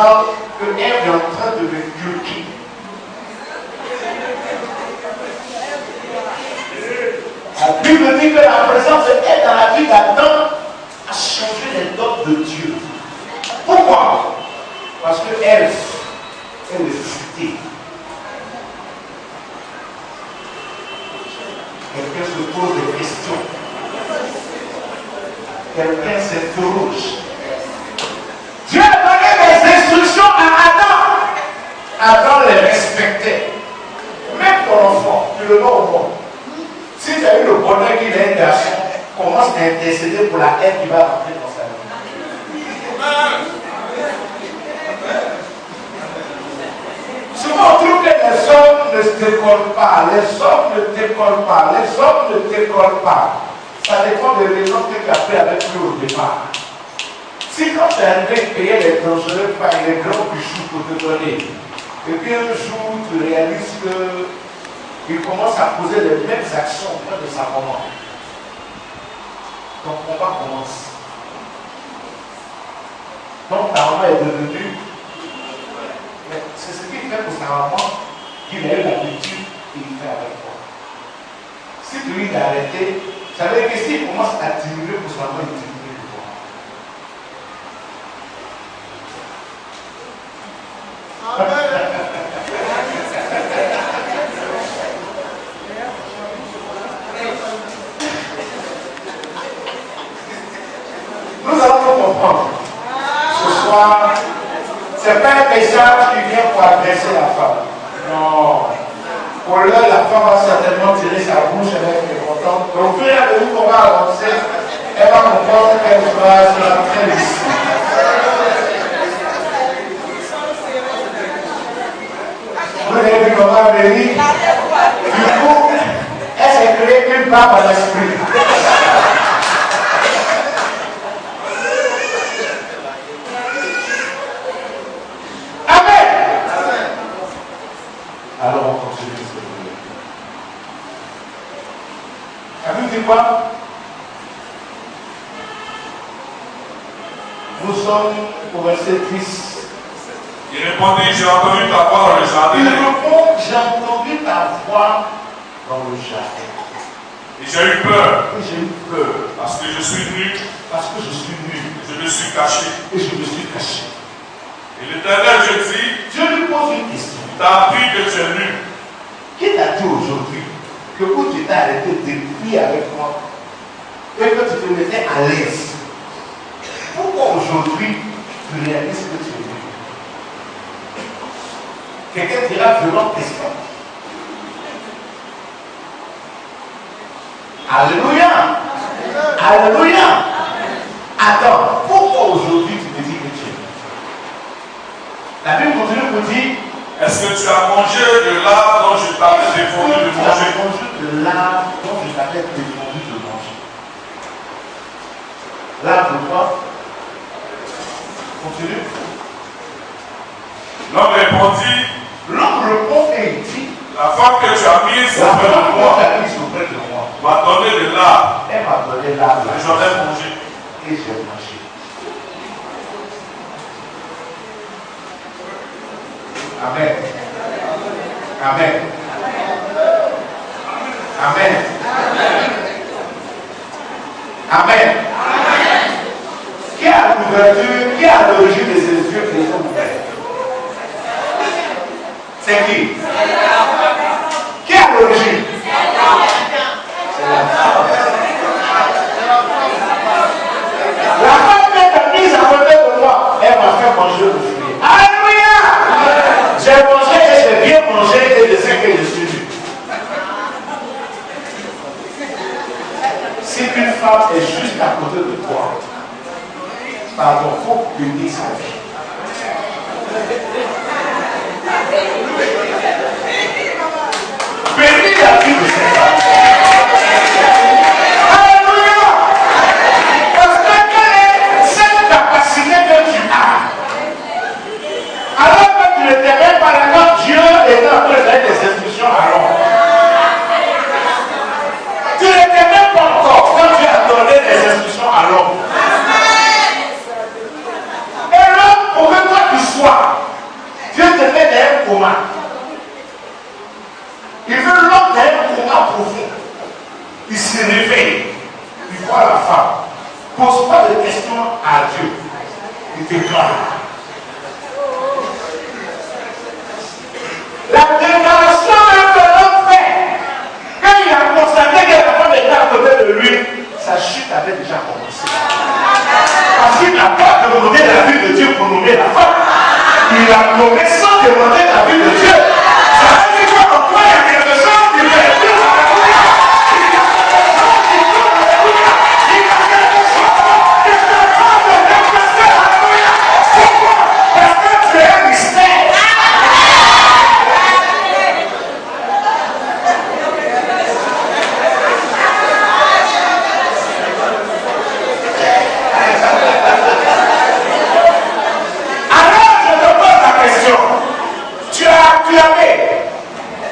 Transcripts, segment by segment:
présente que Ève est en train de me culquer. La Bible dit que la présence de Ève dans la vie d'Adam a changé les dogmes de Dieu. Pourquoi? Parce que Ève est nécessitée. Quelqu'un se pose des questions. Quelqu'un s'interroge. Dieu a donné des instructions à Adam. Adam les respectait. Même ton enfant, tu le vois au monde. Si tu as eu le bonheur qu'il est un garçon, commence à intercéder pour la haine qui va rentrer dans sa vie. Souvent on trouve que les hommes ne se décollent pas, les hommes ne décollent pas, les hommes ne décollent pas. Ça dépend des raisons que tu as fait avec lui au départ. Si quand tu es arrivé payer les dangereux par les grands bijoux pour te donner, et puis un jour tu réalises qu'il commence à poser les mêmes actions auprès de sa maman, ton combat commence. Donc ta maman est devenue, c'est ce qu'il fait pour sa maman qu'il a eu l'habitude qu'il fait avec toi. Si tu lui as arrêté, ça veut dire que s'il commence à diminuer pour sa maman, il diminue pour toi. Nous allons nous comprendre. Ce soir, ce n'est pas un message qui vient pour agresser la femme. Non. Pour l'heure, la femme va certainement tirer sa bouche, elle va être contente. Donc, au fur et à mesure qu'on va avancer, elle va comprendre qu'elle sera très lisse. Vous avez vu comment Amélie? Du coup, elle s'est créée une barbe à l'esprit. Amen. Alors on continue. La Bible dit quoi? Nous sommes au verset 10. Il répondit, j'ai entendu ta voix dans le jardin. Il répond, j'ai entendu ta voix dans le jardin. Et j'ai eu peur. Et j'ai eu peur. Parce que je suis nu. Parce que je suis nu. Je me suis caché. Et je me suis caché. Et l'Éternel, je dis, Dieu lui pose une question. t'as appris que tu es nu. Qui t'a dit aujourd'hui que où tu t'es arrêté depuis avec moi et que tu te mettais à l'aise? Pourquoi aujourd'hui tu réalises que tu es nu? Quelqu'un dira violente question. Alléluia. Alléluia. Attends, pourquoi aujourd'hui tu me dis que tu es nu? La Bible continue pour dire, est-ce que tu as mangé de l'arbre dont je t'avais défendu de tu as manger? mangé de l'arbre dont je t'avais défendu de manger. L'arbre de quoi? Continue. L'homme répondit, L'homme répond et il dit, la femme que tu as mise la auprès de femme moi qui a mise auprès de moi, m'a donné de l'arbre elle m'a donné l'arbre et j'en ai mangé. et j'ai mangé. Amen. Amen. Amen. Amen. Qui a l'ouverture, qui a l'origine de ces yeux qui sont ouverts? C'est qui? Qui a l'origine? C'est la femme. La femme qui est mise à côté de moi, elle m'a fait manger le fruit. Alléluia! J'ai mangé et j'ai bien mangé et je sais que je suis nu. Si une femme est juste à côté de toi, pardon, il faut punir sa vie. Bénis la vie de cette femme. Alléluia! Parce que quelle est cette capacité que tu as? Alors que tu n'étais même pas là quand Dieu était en train de donner des instructions à l'homme. Tu n'étais même pas encore quand Dieu a donné des instructions à l'homme. Et l'homme, pour que toi tu sois, pose pas de questions à Dieu. Il déclare. La déclaration même que l'homme fait, quand il a constaté que la femme était à côté de lui, sa chute avait déjà commencé. Parce qu'il n'a pas demandé la vie de Dieu pour nommer la femme. Il a nommé sans demander la vie de Dieu. Ça veut dire qu'en toi, il y a quelque chose qui fait Dieu.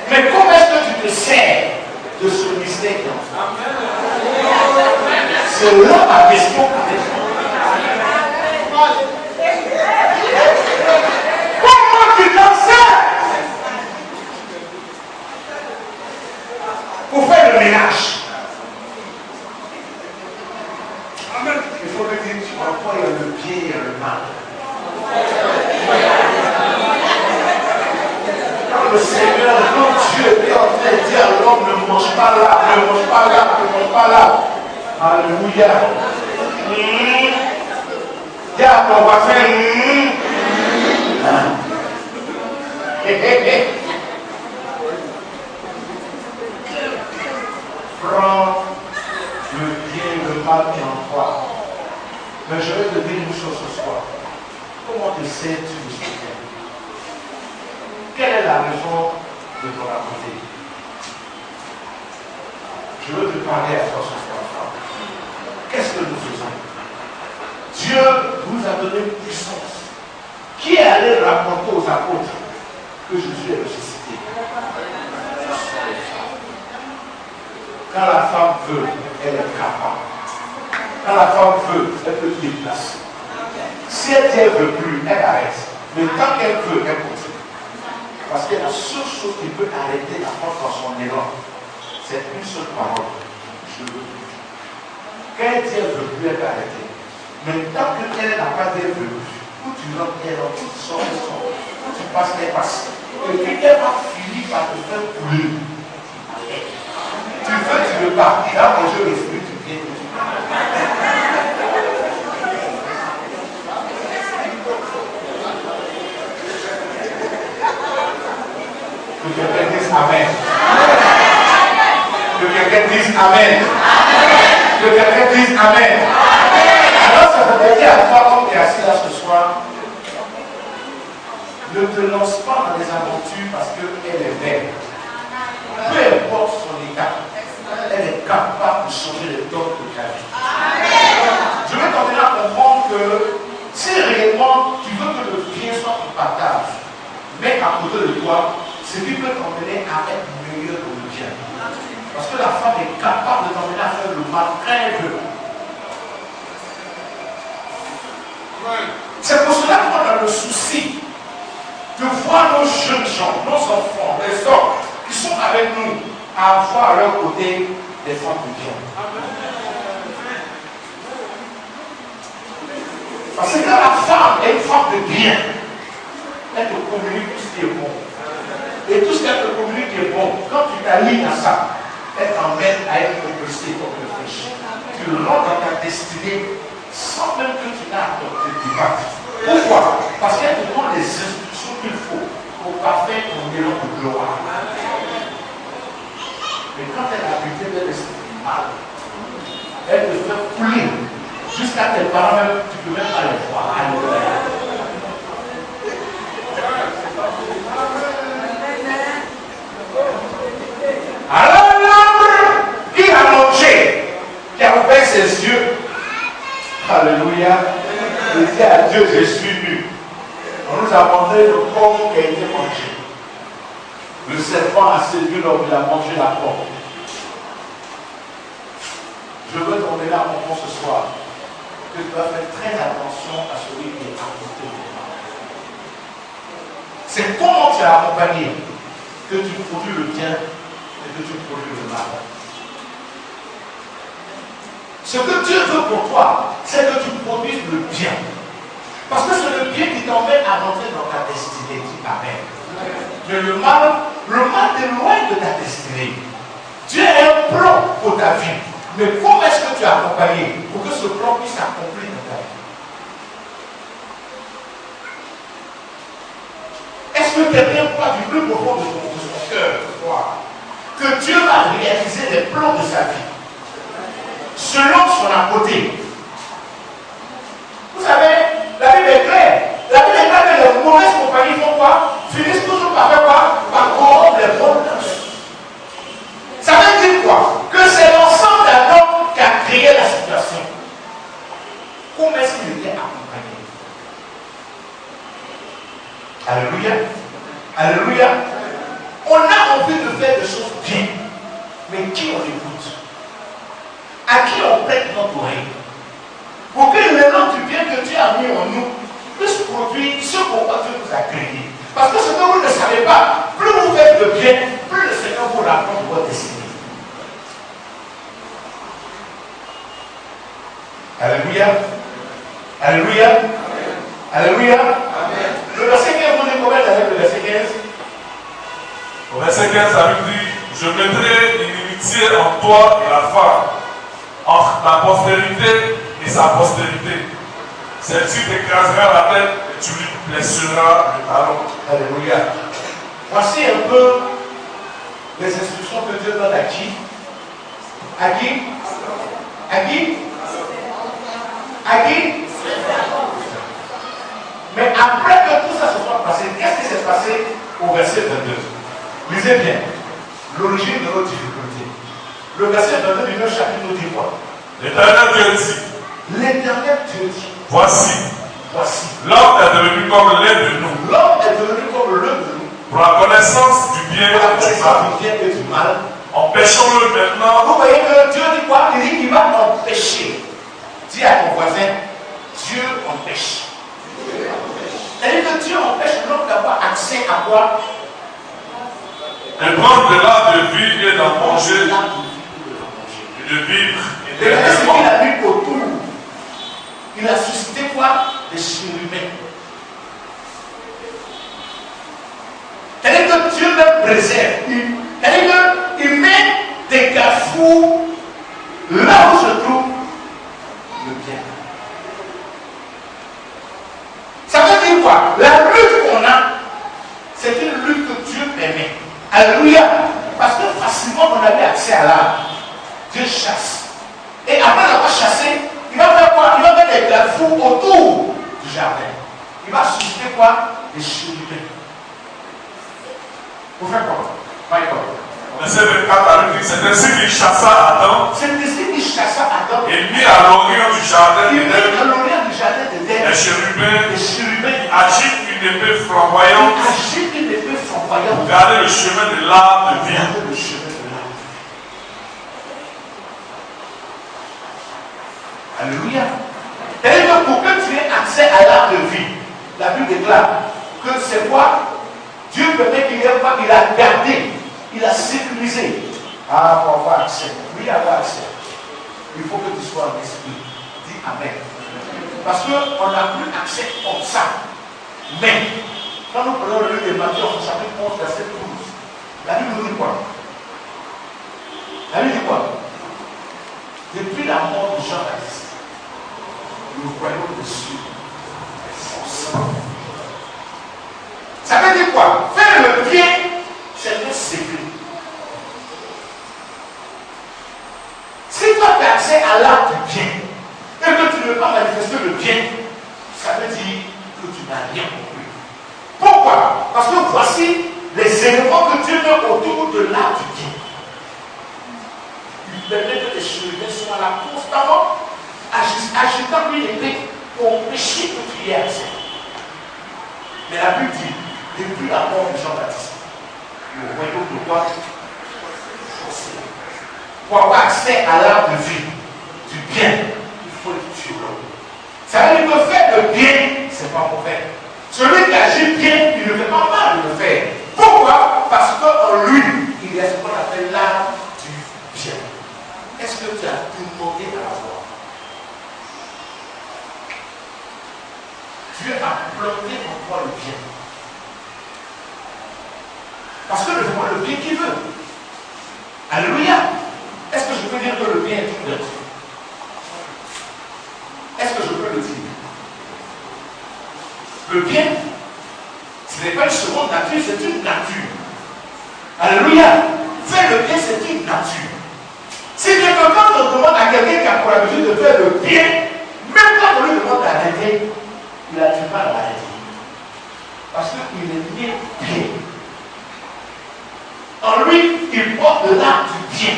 Mais comment est-ce que tu te sers de ce mystère? C'est là ma question. Comment tu t'en sers pour faire le ménage? Il faut me dire, tu vois quoi, il y a le bien, il y a le mal. Le Seigneur, quand Dieu est en train de dire à l'homme, ne mange pas là, ne mange pas là, ne mange pas là. Alléluia. Dis à ton voisin, prends le bien, le mal qui est en toi. Mais je vais te dire une chose ce soir. Comment te sais-tu de ce bien? Quelle est la raison de ton amitié? Je veux te parler à toi ce soir. Qu'est-ce que nous faisons? Dieu nous a donné une puissance. Qui est allé raconter aux apôtres que Jésus est ressuscité? Quand la femme veut, elle est capable. Quand la femme veut, elle peut se déplacer. Si elle dit elle ne veut plus, elle arrête. Mais tant qu'elle veut, elle continue. Parce que la seule chose qui peut arrêter la femme dans son élan, c'est une seule parole. Je veux plus. Quand elle dit elle ne veut plus, elle peut arrêter. Mais tant qu'elle n'a pas dit elle ne veut plus, où tu rentres, elle rentre, où tu sors, elle sort, où tu passes, elle passe. Et quelqu'un va finir par te faire couler. Tu veux, tu ne veux pas. Là, quand je respire, tu viens, tu viens. Que quelqu'un dise Amen. Que quelqu'un dise Amen. Que quelqu'un dise Amen. Alors ça veut dire à toi, comme tu es assis là ce soir, ne te lance pas dans les aventures parce qu'elle est belle. Peu importe son état, elle est capable de changer les dons de ta vie. Je vais t'emmener à comprendre que si réellement tu veux que le bien soit ton partage, mets à côté de toi ce qui peut t'emmener à être meilleur que le bien. Parce que la femme est capable de t'emmener à faire le mal quand elle veut. C'est pour cela qu'on a le souci de voir nos jeunes gens, nos enfants, les hommes qui sont avec nous, à avoir à leur côté des femmes de bien. Parce que quand la femme est une femme de bien, elle te communique tout ce qui est bon. Et tout ce qu'elle te communique est bon. Quand tu t'alignes à ça, elle t'emmène à être propulsé comme le flèche. Tu rentres dans ta destinée sans même que tu n'aies à te débattre. Pourquoi? Parce qu'elle te donne les instructions qu'il faut pour parfaire ton élan de gloire. Mais quand elle a habité de l'esprit mal, elle te fait couler jusqu'à tes parents, même, tu ne peux même pas les voir. Alors l'homme qui a mangé, qui a ouvert ses yeux, alléluia, il dit à Dieu, je suis nu. On nous a montré le corps qui a été mangé. Le serpent a séduit l'homme, il a mangé la pomme. Je veux t'emmener à comprendre ce soir que tu dois faire très attention à celui qui est à côté de toi. C'est comment tu as accompagné que tu produis le bien et que tu produis le mal. Ce que Dieu veut pour toi, c'est que tu produises le bien. Parce que c'est le bien qui t'emmène à rentrer dans ta destinée. Dis Amen. Mais le mal t'éloigne de ta destinée. Dieu a un plan pour ta vie. Mais comment est-ce que tu as accompagné pour que ce plan puisse s'accomplir dans ta vie? Est-ce que quelqu'un croit du plus profond de son cœur que Dieu va réaliser les plans de sa vie selon son côté? Vous savez, la Bible est claire. La Bible est claire que les mauvaises compagnies font quoi? Finissent toujours par faire quoi? Par corrompre les bonnes mœurs. Ça veut dire quoi? Que c'est l'ensemble d'un homme qui a créé la situation. Comment est-ce qu'il était accompagné? Alléluia. Alléluia. On a envie de faire des choses bien. Mais qui on écoute? À qui on prête notre oreille? Pour que l'élan du bien que Dieu a mis en nous puisse produire ce pourquoi Dieu nous a créé. Parce que ce que vous ne savez pas, plus vous faites le bien, plus le Seigneur vous raconte votre destinée. Alléluia. Alléluia. Alléluia. Le verset 15, vous dites combien avec le verset 15? Au verset 15, ça veut dire, je mettrai l'inimitié en toi et la femme, entre ta postérité et sa postérité. Celle-ci t'écrasera la tête et tu lui blesseras le talon. Alléluia. Voici un peu les instructions que Dieu donne à qui? À qui? À qui? À qui? Mais après que tout ça se soit passé, qu'est-ce qui s'est passé au verset 22? Lisez bien. L'origine de nos difficultés. Le verset 22 du 9 chapitre nous dit quoi? L'Éternel Dieu dit. L'Éternel Dieu dit. Voici. L'homme est devenu comme l'un de nous. L'homme est devenu comme l'un de nous. Pour la connaissance du bien et du mal. Empêchons-le maintenant. Vous voyez que Dieu dit quoi? Il dit qu'il va empêcher. Dis à ton voisin, Dieu empêche. C'est-à-dire que Dieu empêche l'homme d'avoir accès à quoi? De prendre de l'arbre de vie et d'en manger. Et de vivre Regardez ce qu'il éternellement. a mis autour. Il a suscité quoi? Des chérubins. C'est-à-dire que Dieu me préserve. C'est-à-dire qu'il met des garde-fous là où se trouve le bien. Ça veut dire quoi? La lutte qu'on a, c'est une lutte que Dieu permet. Alléluia. Parce que facilement on avait accès à l'arbre. Dieu chasse. Et après l'avoir chassé, il va faire quoi? Il va mettre des garde-fous autour du jardin. Il va susciter quoi? Des chérubins. Pour faire quoi? Verset 24, c'est ainsi qu'il chassa Adam. C'est ainsi qu'il chassa Adam. Et mit à l'orient du jardin Il met d'Éden à l'orient du jardin d'Éden. les chérubins Les chérubins agitent une épée flamboyante agitent une épée flamboyante. pour garder le chemin de l'arbre de vie. Regardez le chemin de l'arbre. Alléluia. C'est-à-dire que pour que tu aies accès à l'arbre de vie, la Bible déclare que c'est quoi? Dieu permet qu'il ait pas, il a gardé, il a sécurisé. Ah, pour avoir accès. Oui, avoir accès. Il faut que tu sois en esprit. Dis Amen. Parce qu'on n'a plus accès comme ça. Mais, quand nous prenons le livre de Matthieu, au chapitre 11, verset 12, la Bible nous dit quoi? La Bible dit quoi? Depuis la mort de Jean-Baptiste, le royaume des cieux est forcé. Ça veut dire quoi? Faire le bien, c'est un secret. Si toi tu as accès à l'art du bien et que tu ne veux pas manifester le bien, ça veut dire que tu n'as rien compris. Pourquoi? Parce que voici les éléments que Dieu met autour de l'art du bien. Il permet que les chérubins soient là constamment, agitant lui l'épée pour empêcher que tu y aies accès. Mais la Bible dit, depuis la mort de Jean-Baptiste, le royaume de quoi? Forcé. Pour avoir accès à l'arbre de vie, du bien, il faut être tué. Ça veut dire que faire le bien, c'est pas mauvais. Celui qui agit bien, il ne fait pas mal de le faire. Pourquoi? Parce qu'en lui, il y a ce qu'on appelle l'arbre du bien. Est-ce que tu as demandé à l'avoir? planter en toi le bien. Parce que le vois le bien qu'il veut. Alléluia. Est-ce que je peux dire que le bien est une vertu? Est-ce que je peux le dire? Le bien, ce n'est pas une seconde nature, c'est une nature. Alléluia. Faire le bien, c'est une nature. Si quelqu'un demande à quelqu'un qui a pour l'habitude de faire le bien, même quand on lui demande d'arrêter, il a du mal à arrêter. Parce qu'il est né bien. En lui, il porte l'art du bien.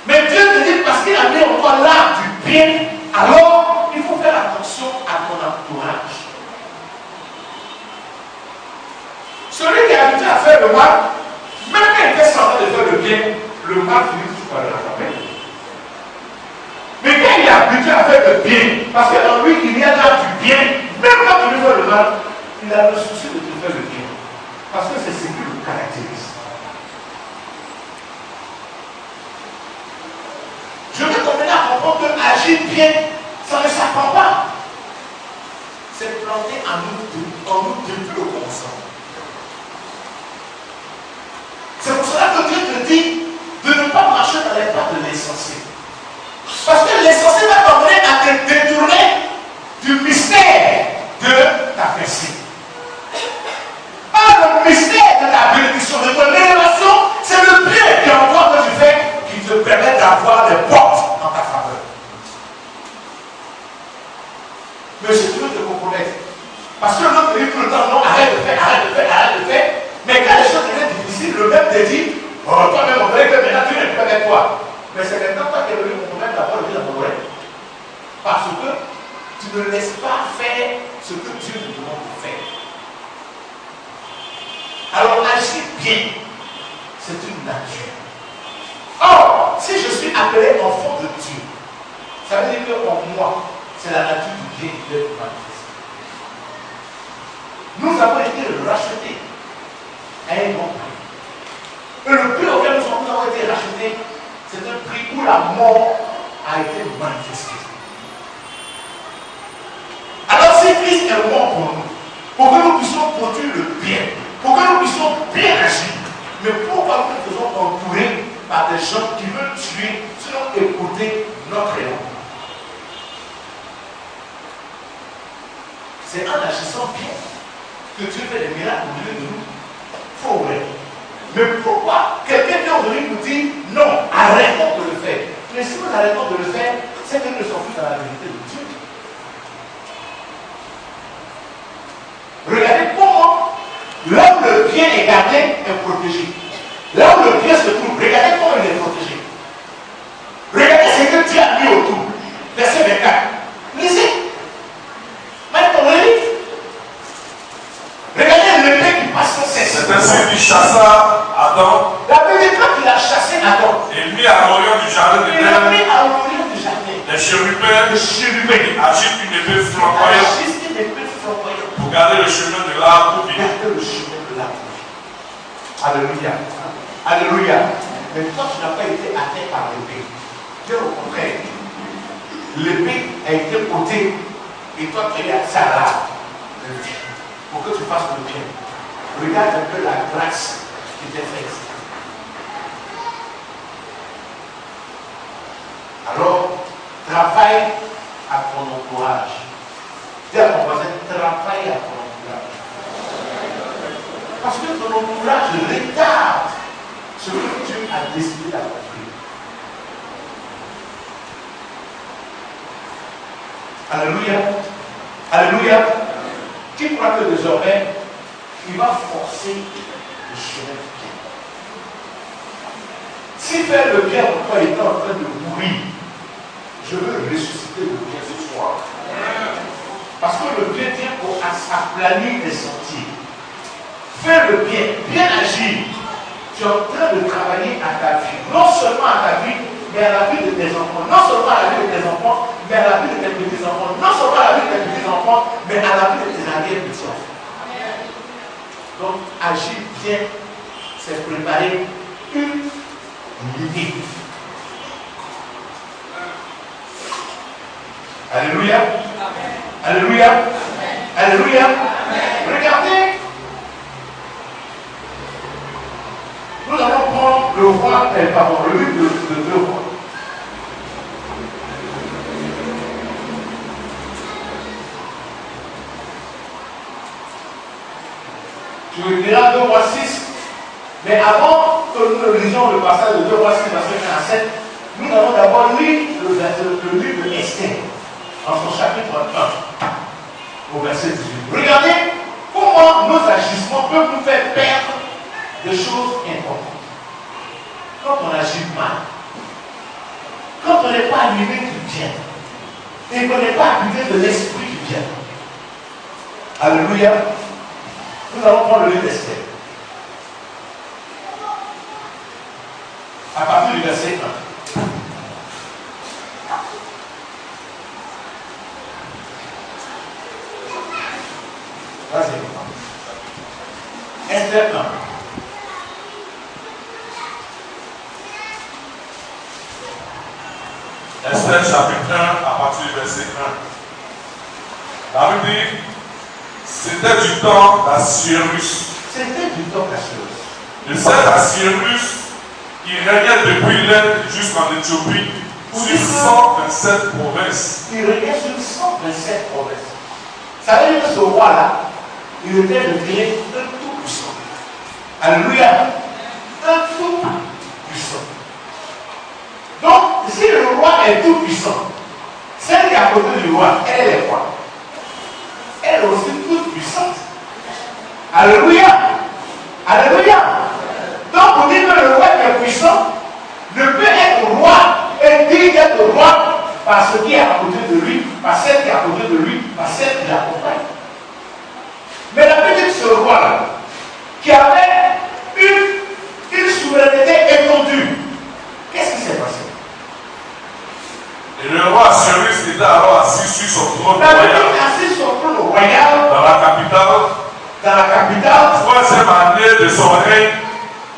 Mais Dieu te dit, parce qu'il a mis en toi l'art du bien, alors il faut faire attention à ton entourage. Celui qui est habitué à faire le mal, même quand il fait semblant de faire le bien, le mal finit toujours par le rattraper. Mais quand il est habitué à faire le bien, parce que dans lui il y a l'art du bien, même quand tu lui fais le mal, il a le souci de te faire le bien. Parce que c'est ce qui le caractérise. Je veux t'emmener à comprendre que agir bien, ça ne s'apprend pas. C'est planté en nous depuis le commencement. C'est pour cela que Dieu te dit de ne pas marcher dans les pas de l'insensé. Parce que l'insensé va t'emmener à te détourner du mystère de ta pensée. Le mystère de ta bénédiction, de ton élévation, c'est le bien qui est en toi que tu fais qui te permet d'avoir des portes en ta faveur. Mais si tu veux te compromettre, parce que l'autre dit tout le temps, non, arrête de faire, arrête de faire, arrête de faire, mais quand les choses deviennent difficiles, le même te dit, oh, toi-même, on dirait que maintenant tu n'es plus avec toi. Mais c'est maintenant toi qui es venu compromettre d'abord le vie dans mon oreille. Parce que tu ne laisses pas faire ce que Dieu te demande de faire. Alors agir bien, c'est une nature. Or, si je suis appelé enfant de Dieu, ça veut dire qu'en moi, c'est la nature du bien qui doit être manifestée. Nous avons été rachetés à un grand prix. Et le prix auquel nous avons été rachetés, c'est un prix où la mort a été manifestée. Alors si Christ est mort pour que nous puissions produire le bien, pour que nous puissions bien agir, mais pourquoi nous nous faisons entourer par des gens qui veulent tuer, sinon écouter notre élan? C'est en agissant bien que Dieu fait des miracles au milieu de nous. Faut vrai. Mais pourquoi quelqu'un vient aujourd'hui nous dit non, arrêtons de le faire? Mais si nous arrêtons de le faire, c'est que nous ne sommes plus dans la vérité de Dieu. Regardez comment là où le bien est gardé est protégé. Là où le bien se trouve, regardez comment il est protégé. Regardez ce que Dieu a mis autour. Verset 24. Lisez. Maintenant, regardez l'épée qui passe sans cesse. C'est ainsi qu'il chassa Adam. La Bible dit qu'il a chassé Adam. Et il mit à l'orient du jardin de Il a mis à l'orient du jardin. Les chérubins agitent une épée flamboyante pour garder le chemin de l'arbre vide. Alléluia. Alléluia. Mais toi, tu n'as pas été atteint par l'épée. Bien au contraire. L'épée a été ôtée et toi, tu es à Sarah pour que tu fasses le bien. Regarde un peu la grâce qui t'est faite. Alors, travaille à ton entourage. Dis à ton voisin, travaille à ton entourage. Parce que ton entourage retarde ce que Dieu a décidé d'accomplir. Alléluia. Alléluia. Qui croit que désormais, il va forcer le chemin du bien. Si faire le bien en toi est en train de mourir, je veux ressusciter le bien ce soir. Parce que le bien vient pour aplanir les sentiers. Faire le bien, bien agir. Tu es en train de travailler à ta vie. Non seulement à ta vie, mais à la vie de tes enfants. Non seulement à la vie de tes enfants, mais à la vie de tes petits-enfants. Non seulement à la vie de tes petits-enfants, mais à la vie de tes arrière-petits-enfants. Donc, agir bien, c'est préparer une lignée. Alléluia. Alléluia. Alléluia. Regardez. Nous allons prendre le roi, le livre de 2 rois. Tu liras 2 rois 6. Mais avant que nous lisions le passage de 2 rois 6, verset 1 à 7, nous allons d'abord lire le livre de Esther, en son chapitre 1, au verset 18. Regardez comment nos agissements peuvent nous faire perdre des choses importantes. Quand on agit mal, quand on n'est pas animé du bien, et qu'on n'est pas animé de l'esprit du bien. Alléluia. Nous allons prendre le livre d'Esther. À partir du verset 1. Vas-y. Esther 1. Esther chapitre 1 à partir du verset 1. La Bible dit, c'était du temps d'Assuérus. C'était du temps d'Assuérus. De cet Assuérus, qui régnait depuis l'Inde jusqu'en Éthiopie, sur 127 provinces. Il régnait sur 127 provinces. Ça veut dire que ce roi-là, il était le gré d'un tout-puissant. Alléluia. Un tout-puissant. Donc, si le roi est tout puissant, celle qui est à côté du roi, elle est quoi? Elle est aussi toute puissante. Alléluia. Alléluia. Donc, vous dites que le roi qui est puissant ne peut être roi et dire d'être roi par ce qui est à côté de lui, par celle qui est à côté de lui, par celle qui l'accompagne. Mais la petite ce roi-là, qui avait une souveraineté étendue, qu'est-ce qui s'est passé? Et le roi Assuérus était alors assis sur son trône royal. Assis sur son trône royal. Dans la capitale. Dans la capitale. 3e année de son règne,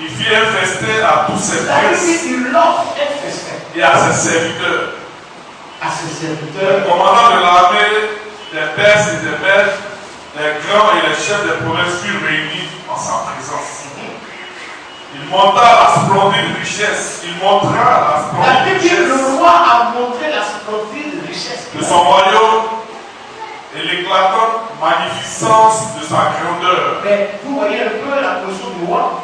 il fit un festin à tous ses princes. Il offre un festin. Et à ses serviteurs. À ses serviteurs. Le commandant de l'armée, des Perses et des Belges, les grands et les chefs des provinces furent réunis en sa présence. Il montra la splendide richesse. Il montra la splendide richesse. Le roi a montré la splendide richesse de son royaume et l'éclatante magnificence de sa grandeur. Mais vous voyez un peu la position du roi.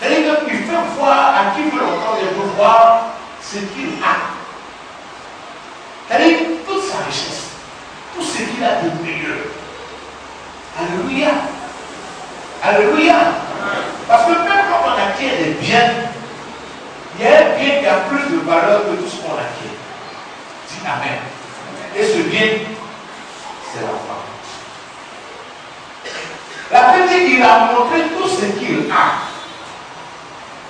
C'est-à-dire qu'il fait voir à qui veut l'entendre, il veut voir ce qu'il a. C'est-à-dire toute sa richesse, tout ce qu'il a de meilleur. Alléluia. Alléluia. Parce que même quand on acquiert des biens, il y a un bien qui a plus de valeur que tout ce qu'on acquiert. Dis Amen. Et ce bien, c'est la femme. La petite, il a montré tout ce qu'il a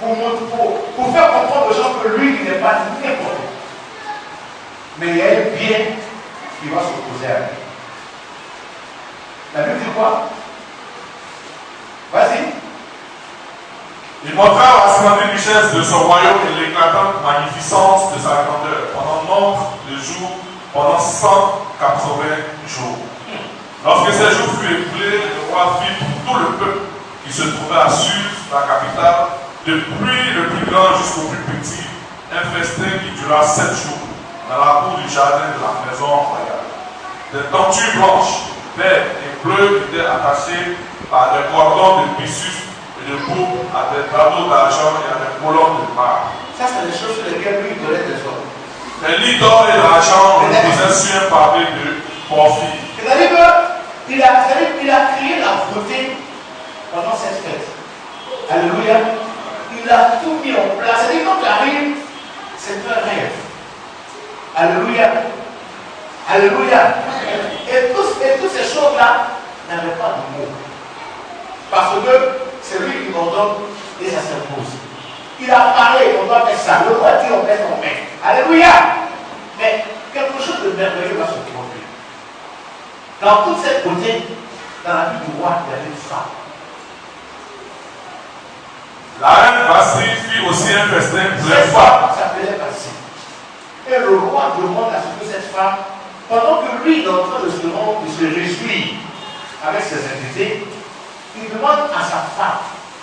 pour faire comprendre aux gens que lui, il n'est pas n'importe quoi. Mais il y a un bien qui va s'opposer à lui. La Bible dit quoi? Vas-y. Il montra la splendide richesse de son royaume et l'éclatante magnificence de sa grandeur pendant nombre de jours, pendant 180 jours. Lorsque ces jours furent écoulés, le roi fit pour tout le peuple qui se trouvait à Suse, la capitale, depuis le plus grand jusqu'au plus petit, un festin qui dura 7 jours dans la cour du jardin de la maison royale. Des tentures blanches, vertes et bleues étaient attachées par des cordons de byssus et de pourpre à des tableaux d'argent et à des colonnes de marbre. Ça, c'est des choses sur lesquelles lui, il donnait des ordres. Les lits d'or et d'argent reposaient sur un pavé de porphyre. C'est-à-dire qu'il a créé la beauté pendant cette fête. Alléluia. Il a tout mis en place. C'est-à-dire quand tu arrives, c'est un rêve. Alléluia. Alléluia. Et toutes ces choses-là n'avaient pas de mots. Parce que c'est lui qui m'ordonne et ça s'impose. Il a parlé, on doit faire ça. Le roi dit, on met en main. Alléluia. Mais quelque chose de merveilleux va se produire. Dans toute cette beauté, dans la vie du roi, il y avait une femme. La reine Vasthi fit aussi un festin pour les Cette femmes. femme s'appelait Vasthi. Et le roi demande à ce que cette femme pendant que lui est en train de se réjouir avec ses invités, il demande à sa femme,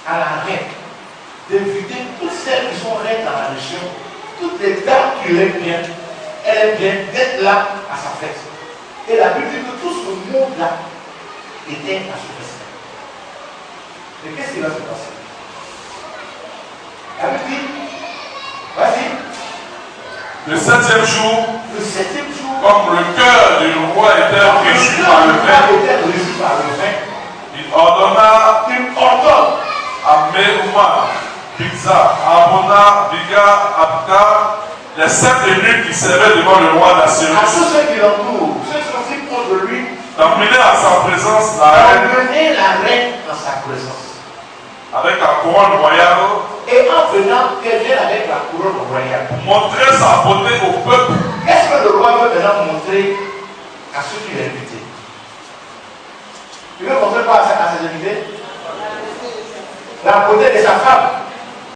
à la reine, d'inviter toutes celles qui sont reines dans la région, toutes les dames qui l'aiment bien, elle aime bien d'être là à sa fête. Et la Bible dit que tout ce monde-là était à ce respect. Mais qu'est-ce qui va se passer? La Bible dit, vas-y. Le 7e jour, comme le cœur du roi était réjoui par le vin, il ordonne à Meuma, Bigza, Abona, Biga, Abka, les 7 eunuques qui servaient devant le roi d'Assyrie, à tous ceux qui l'entourent, ceux qui sont si proches de lui, d'emmener à sa présence la reine dans sa présence. Avec la couronne royale, et en venant, qu'elle vienne avec la couronne royale, pour montrer sa beauté au peuple. Qu'est-ce que le roi veut maintenant montrer à ceux qui l'ont invité? Il veut montrer quoi à ses invités? La beauté de sa femme.